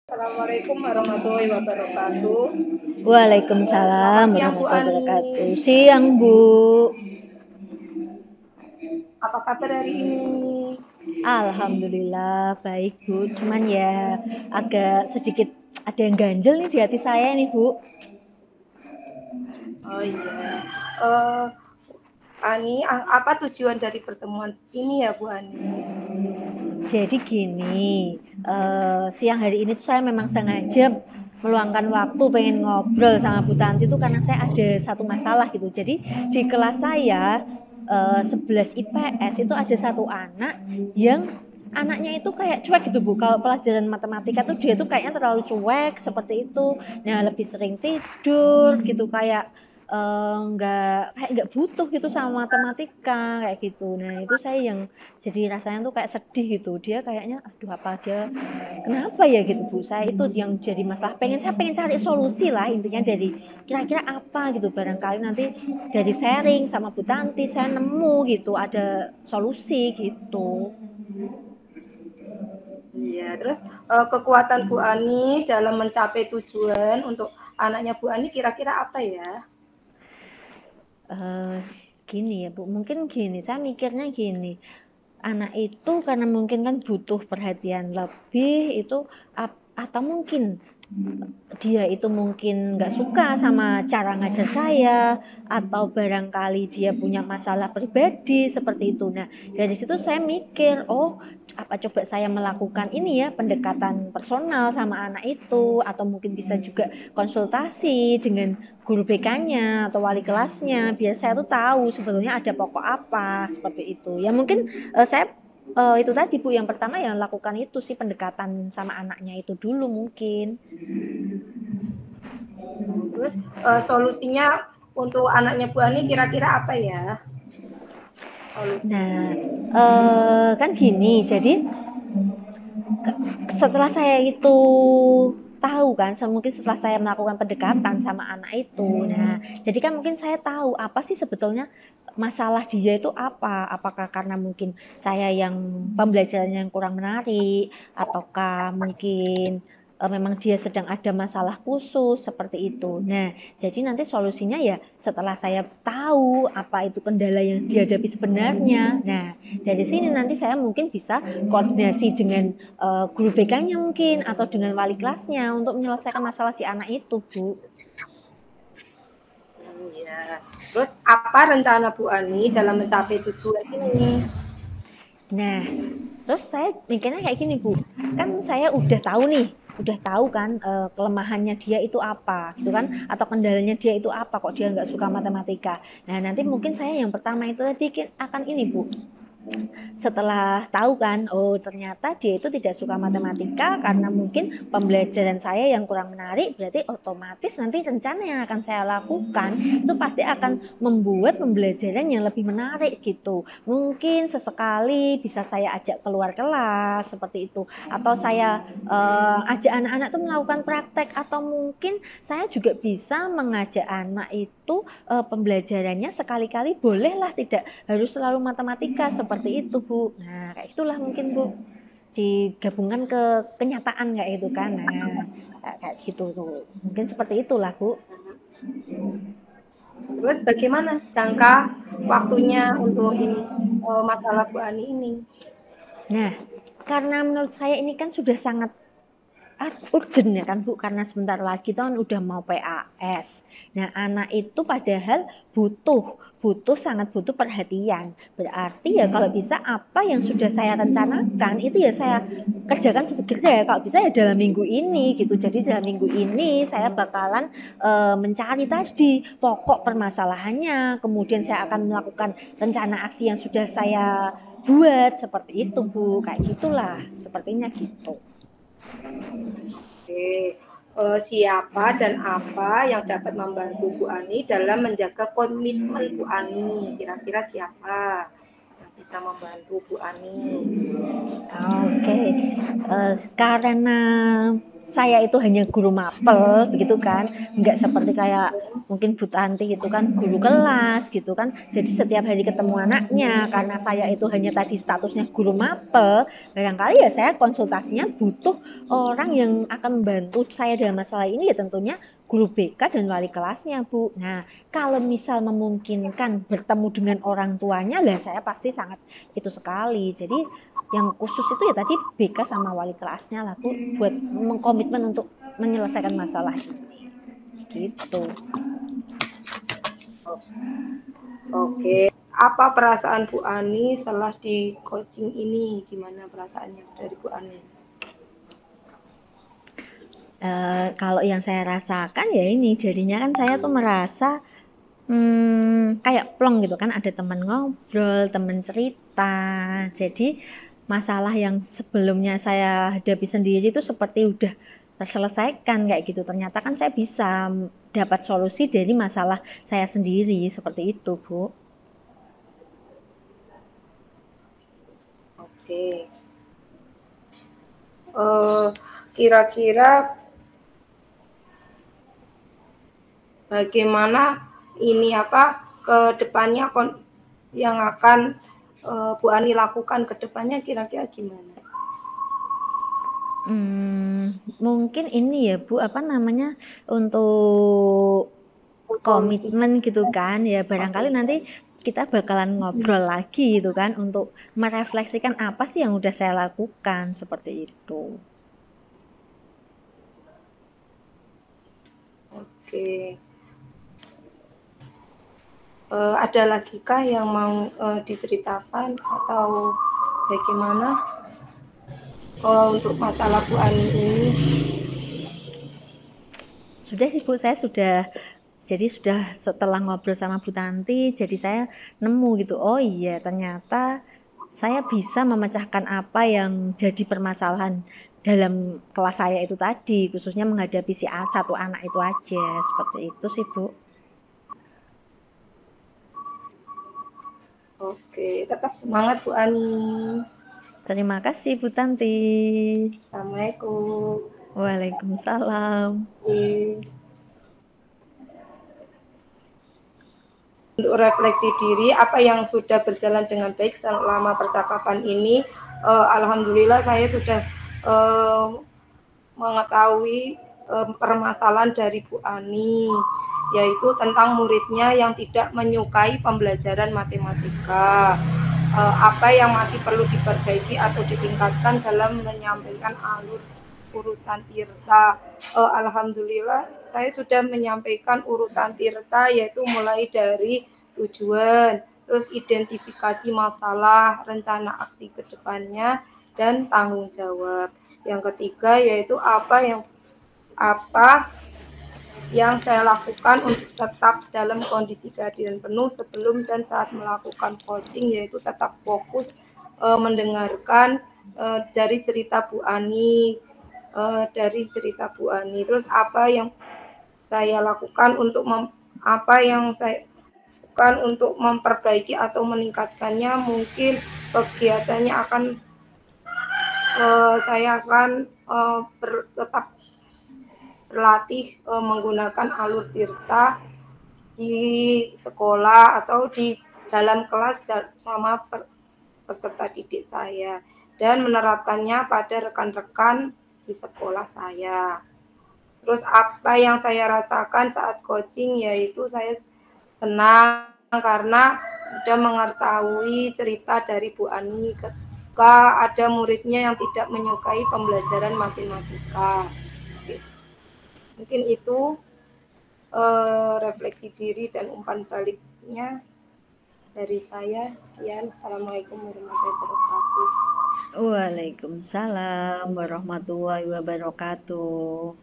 Assalamualaikum warahmatullahi wabarakatuh. Selamat Waalaikumsalam siang Bu warahmatullahi Ani. wabarakatuh. Siang, Bu. Apa kabar hari ini? Alhamdulillah baik, Bu. Cuman ya agak sedikit ada yang ganjel nih di hati saya nih, Bu. Oh iya. Eh, Ani, apa tujuan dari pertemuan ini ya Bu Ani? Jadi gini, siang hari ini tuh saya memang sengaja meluangkan waktu pengen ngobrol sama Bu Tanti tuh karena saya ada satu masalah gitu. Jadi di kelas saya 11 IPS itu ada satu anak yang anaknya itu kayak cuek gitu, Bu. Kalau pelajaran matematika tuh dia tuh kayaknya terlalu cuek seperti itu. Nah, lebih sering tidur gitu, kayak nggak butuh gitu sama matematika kayak gitu. Nah, itu saya yang jadi rasanya tuh kayak sedih gitu. Dia kayaknya aduh, apa dia kenapa ya gitu, Bu. Saya itu yang jadi masalah, saya pengen cari solusi lah, intinya dari kira-kira apa gitu, barangkali nanti dari sharing sama Bu Tanti saya nemu gitu ada solusi gitu. Iya, terus kekuatan Bu Ani dalam mencapai tujuan untuk anaknya Bu Ani kira-kira apa ya? eh Gini ya, Bu, mungkin gini, saya mikirnya gini, anak itu karena mungkin kan butuh perhatian lebih itu, atau mungkin dia itu mungkin nggak suka sama cara ngajar saya, atau barangkali dia punya masalah pribadi seperti itu. Nah, dari situ saya mikir, oh apa coba saya melakukan ini ya, pendekatan personal sama anak itu, atau mungkin bisa juga konsultasi dengan guru BK-nya atau wali kelasnya, biar saya tuh tahu sebetulnya ada pokok apa seperti itu. Ya mungkin saya itu tadi, Bu, yang pertama yang lakukan itu sih pendekatan sama anaknya itu dulu mungkin. Terus solusinya untuk anaknya Bu Ani kira-kira apa ya? Solusinya. Nah, kan gini, jadi setelah saya itu tahu kan, mungkin setelah saya melakukan pendekatan sama anak itu, nah, jadi kan mungkin saya tahu apa sih sebetulnya masalah dia itu apa. Apakah karena mungkin saya yang pembelajarannya yang kurang menarik, ataukah mungkin memang dia sedang ada masalah khusus seperti itu. Nah, jadi nanti solusinya ya setelah saya tahu apa itu kendala yang dihadapi sebenarnya. Nah, dari sini nanti saya mungkin bisa koordinasi dengan guru BK-nya mungkin atau dengan wali kelasnya untuk menyelesaikan masalah si anak itu, Bu. Iya. Terus apa rencana Bu Ani dalam mencapai tujuan ini? Nah, terus saya mikirnya kayak gini, Bu. Kan saya udah tahu kan kelemahannya dia itu apa, gitu kan? Atau kendalanya dia itu apa, kok dia nggak suka matematika. Nah, nanti mungkin saya yang pertama itu tadi akan ini, Bu. Setelah tahu kan, oh ternyata dia itu tidak suka matematika karena mungkin pembelajaran saya yang kurang menarik, berarti otomatis nanti rencana yang akan saya lakukan itu pasti akan membuat pembelajaran yang lebih menarik gitu. Mungkin sesekali bisa saya ajak keluar kelas seperti itu, atau saya ajak anak-anak tuh melakukan praktek, atau mungkin saya juga bisa mengajak anak itu pembelajarannya sekali-kali bolehlah, tidak harus selalu matematika seperti itu, Bu. Nah, kayak itulah mungkin, Bu. Digabungkan ke kenyataan kayak itu kan. Nah, kayak gitu tuh. Mungkin seperti itulah, Bu. Terus bagaimana jangka waktunya untuk ini masalah Bu Ani ini? Nah, karena menurut saya ini kan sudah sangat urgent ya kan, Bu, karena sebentar lagi kan udah mau PAS. Nah, anak itu padahal sangat butuh perhatian. Berarti ya kalau bisa apa yang sudah saya rencanakan itu ya saya kerjakan sesegera ya, kalau bisa ya dalam minggu ini gitu. Jadi dalam minggu ini saya bakalan mencari tadi pokok permasalahannya, kemudian saya akan melakukan rencana aksi yang sudah saya buat seperti itu, Bu. Kayak gitulah, sepertinya gitu. Oke, siapa dan apa yang dapat membantu Bu Ani dalam menjaga komitmen Bu Ani? Kira-kira siapa yang bisa membantu Bu Ani? Oke, karena saya itu hanya guru mapel begitu kan, nggak seperti kayak mungkin Bu Tanti itu kan guru kelas gitu kan, jadi setiap hari ketemu anaknya. Karena saya itu hanya tadi statusnya guru mapel, barangkali ya saya konsultasinya butuh orang yang akan membantu saya dalam masalah ini, ya tentunya guru BK dan wali kelasnya, Bu. Nah, kalau misal memungkinkan bertemu dengan orang tuanya, lah saya pasti sangat itu sekali. Jadi yang khusus itu ya tadi BK sama wali kelasnya lah, Bu, buat mengkomitmen untuk menyelesaikan masalah ini. Gitu. Oke. Apa perasaan Bu Ani setelah di coaching ini? Gimana perasaannya dari Bu Ani? Kalau yang saya rasakan ya ini, jadinya kan saya tuh merasa kayak plong gitu kan, ada teman ngobrol, teman cerita. Jadi masalah yang sebelumnya saya hadapi sendiri itu seperti udah terselesaikan kayak gitu. Ternyata kan saya bisa dapat solusi dari masalah saya sendiri, seperti itu, Bu. Oke. Kira-kira bagaimana ini ke depannya yang akan Bu Ani lakukan ke depannya kira-kira gimana? Mungkin ini ya Bu, apa namanya, untuk komitmen gitu kan ya, barangkali nanti kita bakalan ngobrol lagi gitu kan untuk merefleksikan apa sih yang udah saya lakukan, seperti itu. Oke. Ada lagi kah yang mau diceritakan atau bagaimana untuk masalah Bu Ani ini? Sudah sih Bu, saya sudah, jadi sudah setelah ngobrol sama Bu Tanti, jadi saya nemu gitu, oh iya ternyata saya bisa memecahkan apa yang jadi permasalahan dalam kelas saya itu tadi, khususnya menghadapi si A satu anak itu aja, seperti itu sih Bu. Oke, tetap semangat Bu Ani. Terima kasih Bu Tanti. Assalamualaikum. Waalaikumsalam. Untuk refleksi diri, apa yang sudah berjalan dengan baik selama percakapan ini, alhamdulillah saya sudah mengetahui permasalahan dari Bu Ani, yaitu tentang muridnya yang tidak menyukai pembelajaran matematika. Apa yang masih perlu diperbaiki atau ditingkatkan dalam menyampaikan alur urutan tirta. Alhamdulillah saya sudah menyampaikan urutan tirta, yaitu mulai dari tujuan, terus identifikasi masalah, rencana aksi ke depannya, dan tanggung jawab. Yang ketiga yaitu apa yang saya lakukan untuk tetap dalam kondisi kehadiran penuh sebelum dan saat melakukan coaching, yaitu tetap fokus mendengarkan dari cerita Bu Ani, terus apa yang saya lakukan untuk memperbaiki atau meningkatkannya. Mungkin kegiatannya saya akan tetap berlatih menggunakan alur tirta di sekolah atau di dalam kelas sama peserta didik saya, dan menerapkannya pada rekan-rekan di sekolah saya. Terus apa yang saya rasakan saat coaching, yaitu saya senang karena sudah mengetahui cerita dari Bu Ani ketika ada muridnya yang tidak menyukai pembelajaran matematika. Mungkin itu refleksi diri dan umpan baliknya dari saya. Sekian. Assalamualaikum warahmatullahi wabarakatuh. Waalaikumsalam warahmatullahi wabarakatuh.